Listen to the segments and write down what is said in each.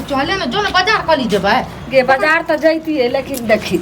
चले ना जो ना बाजार कली जेबै गे बाजार तो जैती है लेकिन देखी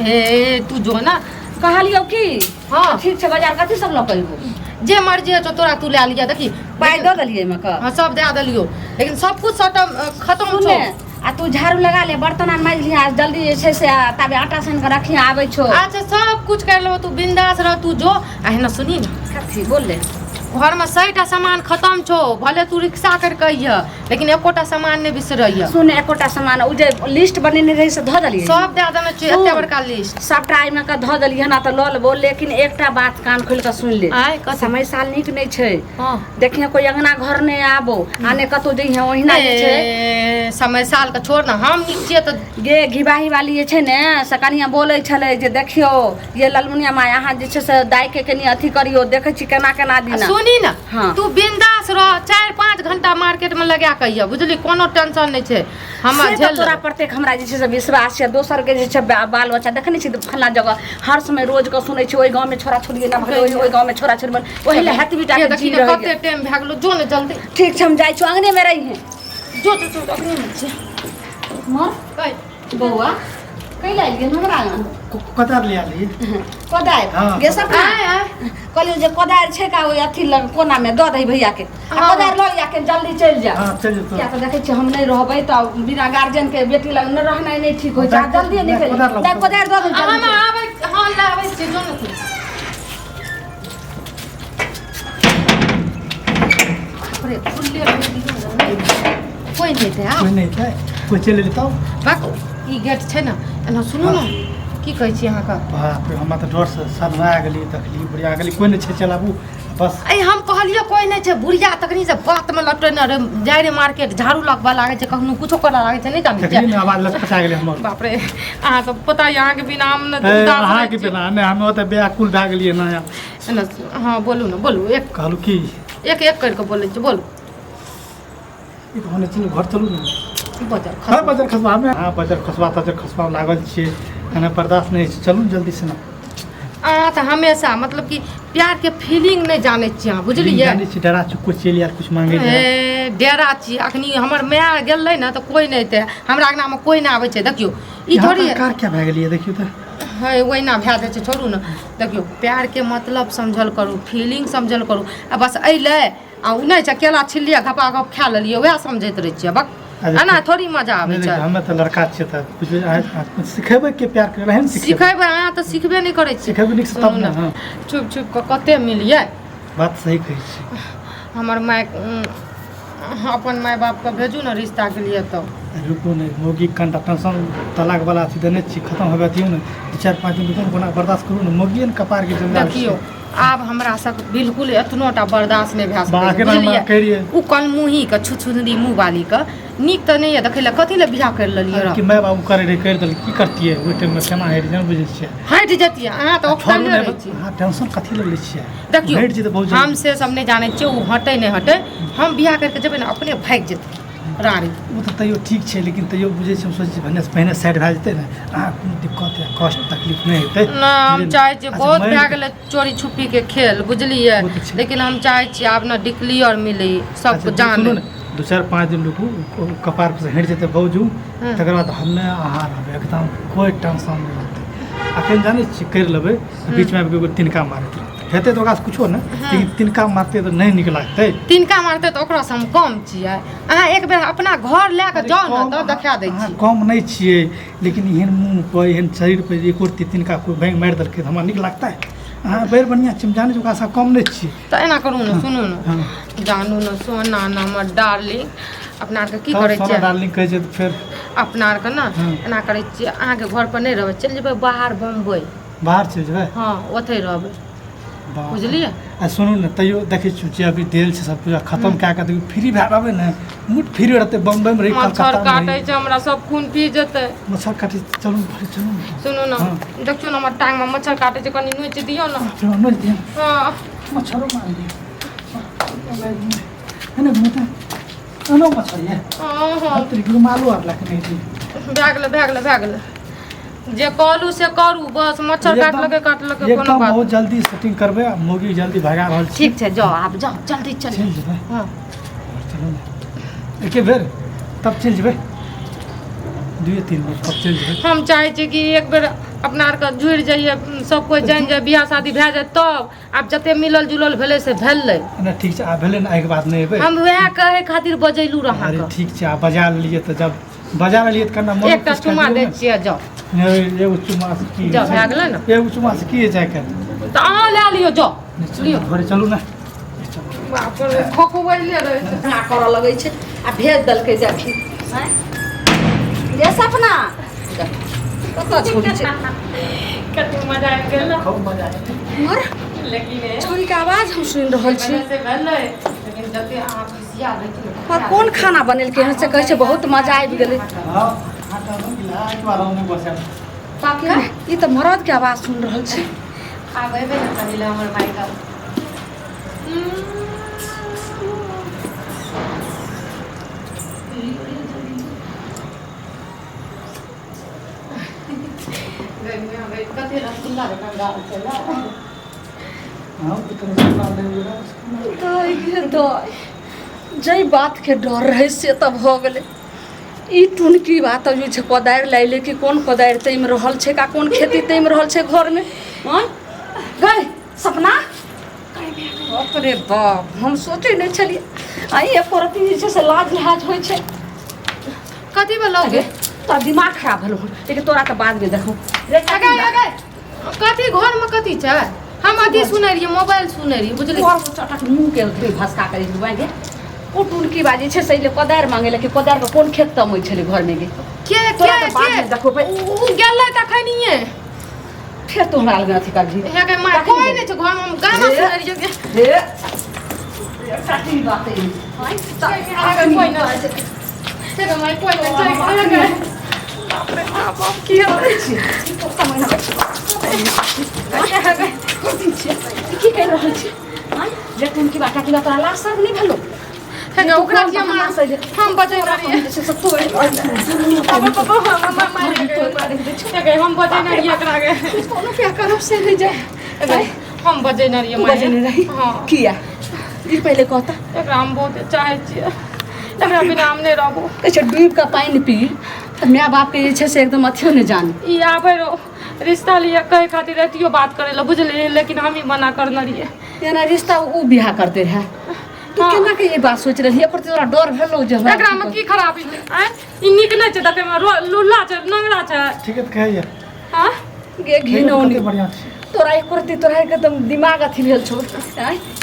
ए तू जो ना कहलियो की हाँ ठीक से बाजार कथी सब लोग कहिबो जे मर्जी है तो तोरा तू ले लिया देखी पाई दो दलिए में का हाँ सब दे दिलियो लेकिन सब कुछ खत्म सुने छो आ तू झाड़ू लगा ले बर्तन आन माज लिया जल्दी जे छै से तबे आटा सान के रखी आबै छो अच्छा सब कुछ कर लो तू बिंदास रह तू जो आ ना सुनी ना कथी बोल ले घर में 100टा सामान खत्म छो भले तू रिक्शा कर कहिया लेकिन एकोटा सामान नहीं बिसरैया सुन एकोटा सामान उ जे लिस्ट बनेने रही से ध दलिए सब दे देना चाहिए एते बड़का लिस्ट सबटा आई में का ध दलिए ना त ल बोल लेकिन एकटा बात कान खोल के सुन ले आय कथी समय साल निक नहीं छै हां देखिए कोई अंगना घर नहीं आबो आने कतो जई है ओहिना जे छै समय साल का छोड़ ना हम नीचे तो गे घिबाही वाली जे छै ने से कनिया बोलै छले जे देखियो ये ललमुनिया माय अहाँ जे छै से दाई के कनी अथी करियो देखै छी केना केना दिन सुनी ना हाँ। तू बिंदास रह 4-5 घंटा मार्केट में लगा कहिया बुझली कोनो टेंशन नहीं छै हमरा झेल तोरा प्रत्येक हमरा जे छै से विश्वास छै दोसर के जे छै बाल बच्चा देखै छी फला जगह हर समय रोज के सुनै छी ओइ गांव में छोरा छोरी ना भले ओइ गांव में छोरा छोरी बन ओहिले हाथ बिटा के देखी जी रह कते टाइम भ गेलो जो ने जल्दी ठीक छै हम जाई छी अंगने में रही है जो अगने में छै मोर कई बौआ कैला गेल हमरा कतार ले आली कोदार हाँ। गे सब आय कहलियो जे कोदार छै का ओइ अथी लग कोना में द दई भैया के हाँ। कोदार ल या के जल्दी चल जा हां चल जो क्या तो देखै छी हम नहीं रहबै त बिना गार्जियन के बेटी लग न रहनाइ नहीं ठीक होय छै जल्दी निकल जा कोदार द दे हम जल्दी आबै हां लाबै छी जो ने तू अरे खुले कोई नहीं थे कोई नहीं था कोई चले लेता बाक ई गेट छै ना एना सुनू ना की कहै छी अहाँ का बाप रे हम त डर से सदमा गेली तकली बुढ़िया गेली कोई नहीं छै चलाबू बस ए हम कहलियो कोई नहीं छै बुढ़िया तकनी से बात में लटने रे जाय रे मार्केट झाड़ू लगवा लागे छै कहनु कुछो कर लागे छै नहीं जाने तकली ने आवाज लटका गेली हमर बाप रे अहाँ सब पता है अहाँ के बिना हम न अहाँ के बिना ने हम त बेअकुल भ गेलिए ना ना हां बोलू ना बोलू एक कहलू की एक करके बोलै छी बोलू ई त होने चलो घर चलू ना बाजार हां बाजार खसबा में हां बाजार खसबा लागल छिए एना बर्दाश्त नहीं चलू जल्दी से ना अहाँ तो हमेशा मतलब कि प्यार के फीलिंग नहीं जाने छी अहाँ बुझलिए जाने छी डरा चुप कुछ चल यार कुछ मांगे ए डेरा छी अखनी हमर माय गेलै ना तो कोई नहीं थे हमरा अंगना में कोई ना आबै छै देखियो ई थोड़ी कार क्या भ गेलिए देखियो त है ओहिना भए जाइ छै छोड़ू ना देखियो प्यार के मतलब समझल करू फीलिंग समझल करू आ बस अइले आ नहीं छै केला छिलिया घपा घप खा लेलिए वएह समझैत रहै छियै बक एना थोड़ी मजा आबै छै हमें तो लड़का छिए त कुछ सिखेबे के प्यार के रहन सिखेबै अहाँ तऽ सिखबे नहीं करै छी सिखेबे नहीं तब ना हां छुप छुप के कते मिलिए बात सही कहै छी हमर माय अपन माय बाप के भेजू ना रिश्ता के लिए तो रुको नहीं मोगी कंटा टेंशन तलाक वाला थी देने छी खत्म होबे दियो ना 4-5 दिन रुको कोना बर्दाश्त करू ना मोगी न कपार के जंजाल देखियो आब हमरा सब बिल्कुल एतनोटा बर्दाश्त नहीं भए बाके सकै नाम करिए उ कल मुही के छुछुंदरी मुंह वाली के नीक त नहीं है देखै ले कथि ले बियाह कर लेलिए रे कि माय बाबू करे रे कर दल की करतिए ओइ टाइम में केना हेड जन बुझै छिए हट जतिया अहाँ तो ओकतल रहै छी हां टेंशन कथि ले लै छिए देखियो हेड जी त बहुत हम से सब नहीं जाने छी उ हटै नहीं हटै हम बियाह करके जेबै ना अपने भाग जेतै रारी वो तो तैयो ठीक छै लेकिन तैयो बुझै छी हम सोचै छी भने से पहिने साइड भए जेतै ना कोनो दिक्कत या कष्ट तकलीफ नहीं हेतै ना हम चाहे छी बहुत भए गेलै चोरी छुपी के खेल बुझलिए लेकिन हम चाहे छी आब ना डिक्लियर मिले सब जान 2-4-5 दिन रुकू कपार पर से हट जेतै बाबूजू तकर बाद हमे आहार रहबै एकदम कोई टेंशन नहीं रहतै अखन जानै छी कर लेबै बीच में एगो तिनका मारत हेतै तो ओकरा से कुछो ना लेकिन तिनका मारते तो नहीं नीक लागतै तिनका मारते तो ओकरा से हम कम छियै अहाँ एक बेर अपना घर ले के जाओ ना तो देखा दै छी कम नहीं छियै लेकिन एहन मुंह पर एहन शरीर पर एक और तिनका कोई बैंक मार देलकै त हमरा नीक लागतै हाँ बेर बढ़िया छी जाने ओकरा से कम नहीं छियै तो एना करू ना सुनू ना जानू ना सोना ना हमर डार्लिंग अपना आर के की करै छियै डार्लिंग कहै छै फिर अपना आर के ना एना करै छियै अहाँ के घर पर नहीं रहबै चल जेबै बाहर बम्बई बाहर चल जेबै हाँ ओतै रहबै बुझलिए आ सुनू ने तैयो देखै छी अभी देल छै सब पूजा खत्म कए के देखियो फ्री भए रहबै ने मुठ फ्री रहतै बम्बई में रही मच्छर काटै छै हमरा सब खून पी जेतै मच्छर काटै चलू चलू सुनू ना देखियो ना हमर टांग में मच्छर काटै छै कनी नोच दियौ ना नोच दियौ हां मच्छरो मार दियौ है ना मुटा अनो मच्छर है हां तरीके मालू आर लख नहीं थी भाग गेलै जे कहलू से करू बस मच्छर काटलकै कोनो एकदम बात बहुत जल्दी सेटिंग करबै मोगी जल्दी भगा रहल छी ठीक छै जाओ आप जाओ जल्दी चल चल जेबै हां चलू एके बेर तब चल जेबै 2-3 बजे तक चलि जेबै। हम चाहे छी कि एक बेर अपना आरके जुड़ि जाइए, सब कोई जानि जाए, बियाह शादी भए जाए तब। आब जते मिलल जुलल भेलै से भेलै। ना ठीक छै, आ भेलै ने आइके बाद नहि एबै। हम वएह कहे खातिर बजैलू रहा। अरे ठीक छै, आ बजा लेलियै तऽ जब बजा लेलियै तऽ कना मन एकटा चुमा दै छियै, जाओ एगो चुमा से की जाओ, भए गेलै ने। एगो चुमा से की जाय के तऽ अहाँ लए लियो, जाओ लियो। घरे चलू ना। बाप रे, खोखुबैले रहै छै। ना करऽ लगै छै आ भेज देलकै जाखी। हैं ये सपना कतऽ छोड़ी छै? कते मजा आबि गेल ना। खूब मजा आयल। मर लेकिन छोरी के आवाज हम सुनि रहल छी। से भेलै, लेकिन जते अहाँ खुशिया देखियो। पर कोन खाना बनेलकै हन से कहै छै बहुत मजा आबि गेलै। हां आटा बन गेला, एक बार हम बसे पाके ई तऽ मरद के आवाज सुनि रहल छी। आब एबे ने कहिला हमर माय का। कते रसगुल्ला रंगा छै ना। हां तो सुना देबे। जै बात के डर रहे से तब हो गेलै। ई टुनकी बात जे छै कोदारि लाइले कि कोन कोदारि तैम रहल छै का कोन खेती तैम रहल छै घर में। गई सपना बाप रे बाप, हम सोचे नहीं छलिए आई एको रति जे छै से लाज लिहाज होइ छै। कथी बोलोगे? तोरा दिमाग खराब भेलो, लेकिन तोरा तऽ बाद में देखो। कथी घर में कथी छै? हम अथी सुनै रहिए, मोबाइल सुनै रहिए, बुझली। और चटक मुंह के भसका करे दुआई गे। ओ टुनकी बाजी छै से कोदारि मांगे कि कोदारि के कोन खेत तम होइ छलै घर में गे। के देखो भाई उ गेलै तखनिए। फिर तो हमरा लगे अथी कर दी हे के माय कोई नै छै घर में, हम गाना सुनै रहिए। हे साटी बात है हाय आगे कोई ना छै। हे के माय कोई नै छै। बाप रे बाप, की होय छै? तो समय ना कथी छै की कह रहल छी? हां जे टुनकी बाटा की तोरा लाज सब नहीं भेलो? हे के ओकरा की हम बजे रहिए। से सब तो हम बजे न रहिए एकरा के। कोनो क्या करब से नहीं जाए। हम बजे न रहिए बजे नहीं रही। हां किया ई पहले कहता एकरा हम बहुत चाहे छियै, एकरा बिना हम नहीं रहबो। कहै डूब का पानी पी त माय बाप के जे छै से एकदम अथियो नहीं जाने। ई आबे रो रिश्ता लिए कहे खातिर एतियो बात करे ला, बुझली, लेकिन हम ही मना करना रहिए। याना रिश्ता वो बियाह करते रहे। तू केना के ये बात सोच रही है? पर तोरा डर भेलो जे एकरा में की खराबी है? ई नीक नै छै देखे में, लुल्ला छै, नंगरा छै। ठीक है तो कहिए। हां गे घिनौनी बढ़िया छै। तोरा एक करती तोरा एकदम दिमाग अथी भेल छौ।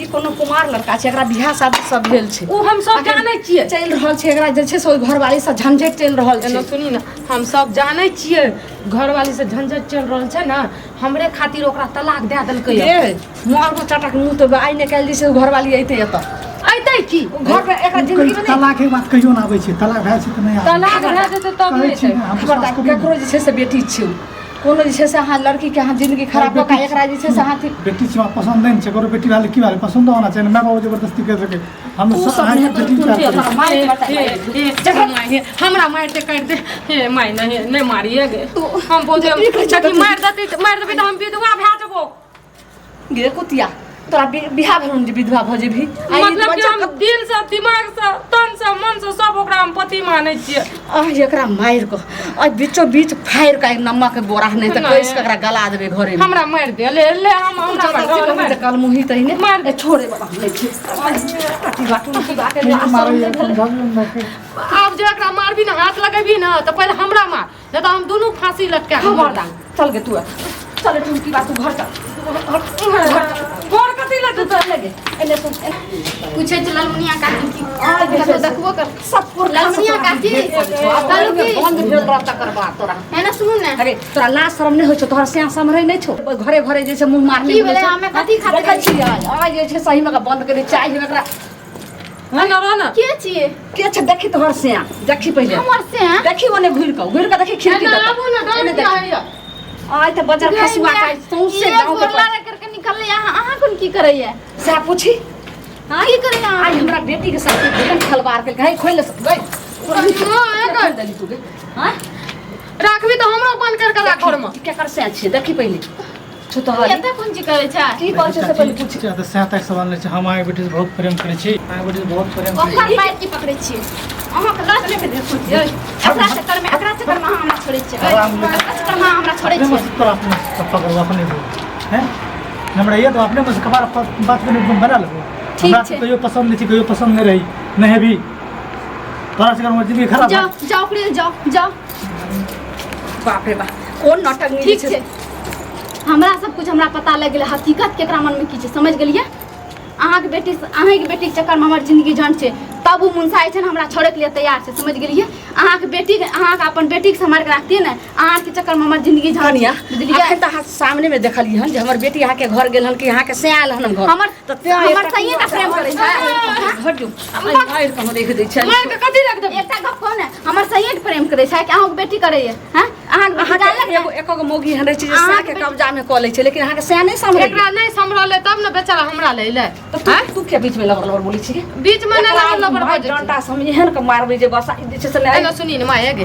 ई कोनो कुमार लड़का छै, एकरा बियाह शादी सब भेल छै। ओ हम सब जानै छियै। चल रहल छै एकरा जे छै से ओइ घरवाली से झंझट चल रहल छै। एनो सुनी ना, हम सब जानै छियै घरवाली से झंझट चल रहल छै ना। हमरे खातिर ओकरा तलाक दे देलकै। गे मोर को चटक मुंह तो आइ ने काल दिस घरवाली अइते एत अइतै की घर पे एकरा जिंदगी में तलाक के बात कहियो ना आबै छै। तलाक भए छै त नहीं आबै। तलाक भए जेतै तब कहै नहि छी छै। ने, हम खबरदार ककरो जे छै से बेटी छियौ, कोनो जे छै से अहाँ लड़की के अहाँ जिंदगी खराब कऽ के एकरा जे छै से अहाँ बेटी छी पसंद नहीं छै, करो बेटी वाले की वाले पसंद होना चाहिए। मैं बाबू जबरदस्ती कर सके हम तू सब अहाँ के बेटी नहीं चाहते मारे हमरा मार दे कर दे। हे माय नहीं मारिए गे। हम बोलते कि मार देबै त हम विधवा भए जेबो। गे कुतिया तोरा बियाह भेल जे विधवा भ जेबही। मतलब कि हम दिल से, दिमाग से, तन से, मन से सब ओकरा हम पति मानै छियै। एकरा मार क बीचो बीच फाड़ के नमक के बोरा नहीं त कैस के एकरा गला देबे घरे में। हमरा मार दे ले ले हम हमरा कल मुही तहिने मार दे। छोड़े वाला नहीं छै। कटी बाटू की बाटे अब जे एकरा मारबी ना, हाथ लगेबी ना तो पहले हमरा मार, नहीं तो हम दोनों फांसी लटका के मर दांग। चल गे तू चल टुनकी बात घर चल घर कथी लटू तो लगे एने सुन पूछे चल मुनिया काकी की आ देखबो कर सब पुर ललसिया काकी तालु की बंद भेल रहता करबा तोरा है ना। सुनू ना, अरे तोरा लाज शरम नहीं होइ छौ? तोहर से समरे नहीं छौ? घरे घरे जे छै मुंह मारने की भेलै? हमें कथी खातिर देखै छी आज जे छै सही में बंद करे चाहि एकरा। ना ना के छिए? के छै देखी तोहर से देखी पहले हमर से देखी ओने घुर के देखी खिड़की ना तक आबू ना, डर क्या है? आइ त बजार खसुआ का सौंसे गांव के गोरला रे करके निकल अहाँ कोन की करैया? से पूछी हां की करैया? आई हमरा बेटी के साथ एकदम खलवार के गई खोल गई कर दली तू गे हां राखबी तो हमरो बंद कर के राख घर में। के कर से छी देखी पहले छु तो हरी एते कोन की करै छै? की कहै छै से पहले पूछ। तो 7 सवाल ले छै। हम आगे बेटी से बहुत प्रेम करे छी, आगे बेटी से बहुत प्रेम करे ओकर पैर की पकड़ै छिए? अहाँ के लाज लेके देखो छियै एकरा चक्कर में अहाँ हमरा छोड़ै छियै एकरा चक्कर में हमरा छोड़ै अपने छियै मत पर अपने पकड़ो अपने हैं हमरा ये तो अपने में कबार बात करने बना लो हमरा छै। तो कहियो पसंद नहीं थी कहियो पसंद नहीं रही नहीं भी तोरा से कर जिंदगी खराब जाओ जाओ प्रिय जाओ बाप रे बाप कोन नाटक नहीं ठीक छै हमरा सब कुछ हमरा पता लग गेलै हकीकत केकरा मन में की छै समझ गेलियै अहाँ के बेटी के चक्कर में हमर जिंदगी झंड छै तब उ मुंसाई छै हमरा छोड़े के लिए तैयार छै समझ गेलियै अहाँ के अपन बेटी के संभाल के रखतियै ने अहाँ के चक्कर में हमर जिंदगी झंड कनिया बुझलियै अखन त सामने में देखलियै हन जे हमर बेटी अहाँ के घर गेल हन कि अहाँ के से आयल हन घर हमर सही का प्रेम करै छै हट जो मार के हम देख दै छै मार के कथी रख दे एकटा गप कहू ने हमर सही के प्रेम करै छै कि अहाँ के बेटी करैया हैं अहाँ अहाँ के एको मोगी हन छै जे सा के कब्जा में क लै छै लेकिन अहाँ के से नहीं संभल एकरा नहीं संभरले तब ने बेचारा हमरा ले ले तो तू के बीच में लबर बोली छी बीच में नहीं लगल लबर बाजे डंटा समझेहन के मारबै जे बस जे छै से ए नहीं न सुनी न माय गे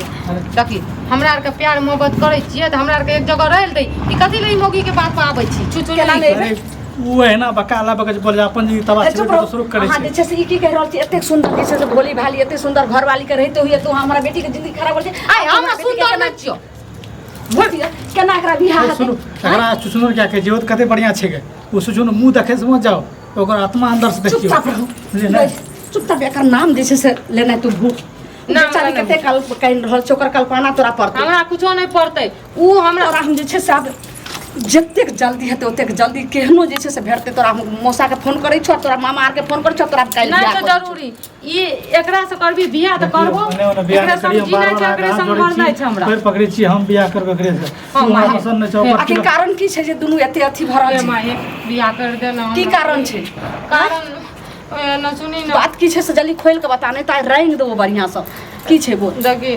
देखी हमरा आर के प्यार मोहब्बत करै छियै त हमरा आर के एक जगह रहल दै ई कथि ले मोगी के बात पे आबै छी छुछु केना नहीं नहीं वो है ना बकाला बगज बोल अपन जी तबा चुप से शुरू करे अहाँ जे छै से ई की कह रहल छी एते सुंदर जे छै से भोली भाली एते सुंदर घरवाली के रहिते हुए तो हमरा बेटी के जिंदगी खराब हो छै आय हमरा सुंदर न छियो केना एकरा बियाह हेतै सुनो अगरा सुनो क्या के जीवत कते बढ़िया छे के वो सुनो मुंह देखे समझ जाओ ओकर आत्मा अंदर से देखियो चुपचाप रहो बुझलिए ना चुपचाप एकर नाम जे छै से लेना तू भूल ना, बेचारी ना, कते काल कहि रहल छै ओकर कल्पना तोरा पड़तै हमरा कुछो नहीं पड़तै उ हमरा तोरा हम जे छै से आब जतेक जल्दी हेतै ओतेक जल्दी केहनो जे छै से भेटतै तोरा मौसा के फोन करै छौ तोरा मामा आर के फोन करै छौ तोरा काल्हि नहीं बियाह तो करै छौ। जरूरी ई एकरा से करबी बियाह त करबो ओने ओने बियाह एकरा करियो समझी नहीं छै एकरे संभर नहीं छै हमरा फिर पकड़े छी हम बियाह करबे करे से हाँ, हमरा माहे। पसंद नहीं छै ओकर आखिर कारण की छै जे दुनू एते अथी भरल ए छै माय बियाह कर दे ना की कारण छै कारण ए न सुनी न बात की छै से जल्दी खोल के बता नहीं त रंग देबो बढ़िया से की छै बोल देखी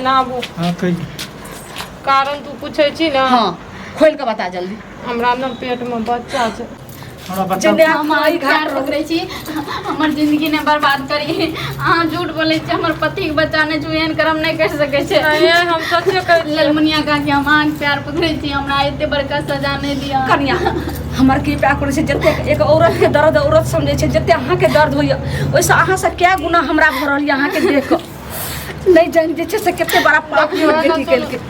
एना वो हां कही कारण तू पूछे छी ना हां खोल के बता जल्दी हमरा न पेट में बच्चा छै हमरा बच्चा जिंदे हम हमारी प्यार घर पकड़ै छी हमर जिंदगी ने बर्बाद करी अहाँ झूठ बोलै छी हमर पति के बच्चा ने जो एहन कर्म नहीं कर सकै छै नहीं हम सच्चे कह ललमुनिया का कि हम अहाँके प्यार पकड़ै छी हमरा एते बड़का सजा नहीं दिया कनिया हमर की प्यार करे छै जते एक औरत के दर्द औरत समझे छै जते अहाँ के दर्द होइया ओइसे अहाँ से क्या गुना हमरा भ रहल अहाँ के देख के नहीं जान जे छै से कते बड़ा पाप हमर बेटी केल के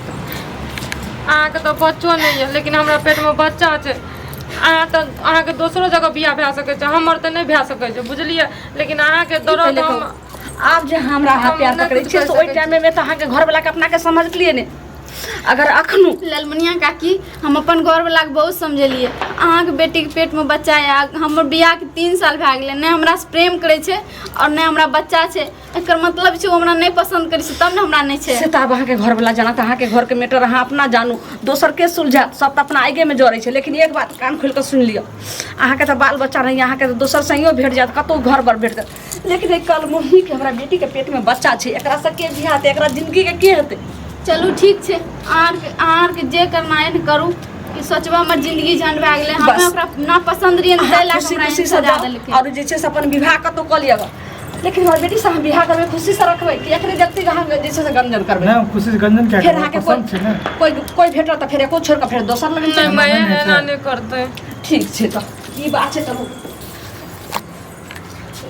अहाँके तो बच्चो नहीं है लेकिन हमरा पेट में बच्चा छै अहाँ तो अहाँके दोसरो जगह बियाह भए सकै छै हमर तऽ नहीं भए सकै छै बुझलियै लेकिन अहाँके दर्द पहिले हम कहू, आब जे हमरा अहाँ हम प्यार नहि पकड़े कुछ छियै कहि से ओइ सकै टाइम में त अहाँ के घर वाला के अपना के समझ लिए ने अगर अखनो ललमुनिया काकी हम अपन घर वाला के बहुत समझलिए अहाँके बेटी के पेट में बच्चा है हमर बियाह के 3 साल भए गेलै ने हमरा से प्रेम करे छै और ने हमरा बच्चा छै एकर मतलब छै ओ हमरा नहीं पसंद करै छै तब ने हमरा नहीं छै से त अहाँ के घर वाला जाना त अहाँ के घर के मैटर अहाँ अपना जानू दोसर के सुलझा सब त अपना आगे में जड़े छै लेकिन एक बात कान खोल के सुन लियो अहाँ के त बाल बच्चा नहीं अहाँ के दोसर संगियो भेट जात कतौ घर पर भेट जात लेकिन एक कल मुही के हमरा बेटी के पेट में बच्चा छै एकरा से के बियाह हेतै एकरा जिंदगी के के हेतै चलू ठीक छै अहाँ के जे करना है करू कि सोचबा हमर जिंदगी झंड भए गेलै बस। हमें ओकरा ना पसंद रहिए ने अहाँ तै ला खुशी हमरा खुशी एहन से सजा जाओ देलकै और जे छै से अपन विवाह कतौ क लियगा लेकिन हमारे बेटी से हम बियाह करबे खुशी से रखबे कि एकरे जत्ती हम जे छै से गंजन करबे नहीं खुशी से गंजन क्या फिर करे अहाँ के पसंद छे ना कोई भेटत त फिर एको छोड़ के फिर दोसर लगन नहीं चल मैं नहीं, एना नहीं, नहीं करते ठीक छै त ई बात छै त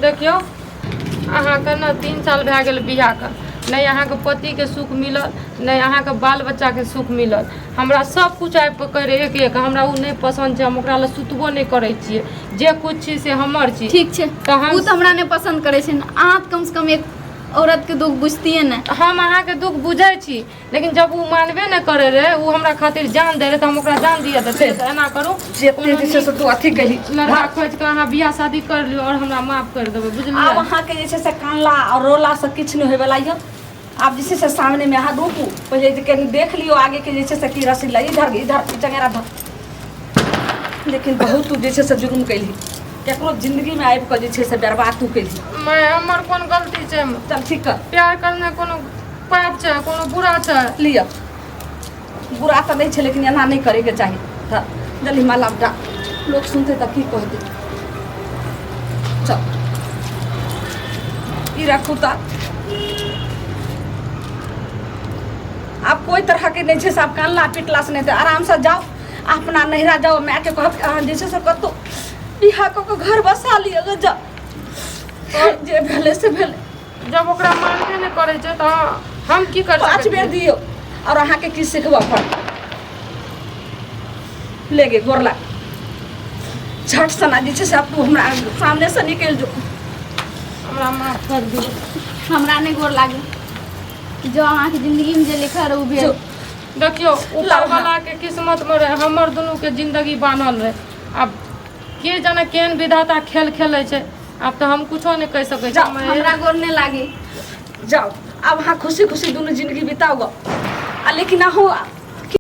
देखियो अहाँके न 3 साल भए गेल बियाह के नहीं अहाँके पति के सुख मिलल नहीं अहाँके बाल बच्चा के सुख मिलल हमरा सब कुछ आबि के करे एक एक हमरा उ नहीं पसंद छै हम ओकरा ले सुतबो नहीं करे छियै जे कुछ छी से हमर छी ठीक छै तऽ हम- उ त हमरा नहीं पसंद करे छै अहाँ त कम से कम एक औरत के दुख बुझतिए ने हम अहाँके दुख बुझै छी लेकिन जब उ मानबे नहीं करे रहे उ हमरा खातिर जान दे रहे तो हम ओकरा जान दिए देते तो एना करू जेते जे छै से तू अथी कही लड़का खोज के अहाँ बियाह शादी कर लियो और हमरा माफ कर देबै आब बुझलियै अहाँ के जे छै से कानला और रोला से किछ नहीं होय वाला ये आप जे छै से सामने में अहाँ रुकू पहिले जे कनी देख लियो आगे के जे छै से की रसीला इधर इधर चंगेरा धर लेकिन बहुत तू जे छै से जुर्म कैली केकरो जिंदगी में आबि के जे छै से बर्बाद तू कैली मैं हमर कोन गलती छै चल ठीक कर प्यार करना कोनो पाप छै कोनो बुरा छै लिया बुरा तो नहीं है लेकिन एना नहीं करे के चाहिए था जल्दी माला उठा लोग सुनते तब की कहते चल ई रखू ता आप कोई तरह के नहीं है आप कानला पिटला से नहीं थे आराम से जाओ अपना नहरा जाओ मैं के कह जैसे से कतो बिहा को घर बसा लिया जा जे भेले से भेले जब ओकरा मानबे नहीं करे छै तो हम की कर 5 बेर दियो और अहाँ के की सिखबा पड़ ले गे गोर लाग झट सना दी छै से अब तू हमरा सामने से निकल जो हमरा माफ कर दियो हमरा नहीं गोर लागे जो अहाँ के जिंदगी में जे लिखल रहे उ भेल। देखियो ऊपर वाला के किस्मत में रहे हमर दोनों के जिंदगी बानल रहे। अब के जाने केहन विधाता खेल खेले छै अब तो हम कुछो नहीं कह सकै छी। हमरा गोर नहीं लागे जाओ अब हाँ खुशी खुशी दोनों जिंदगी बिताओ लेकिन ना हो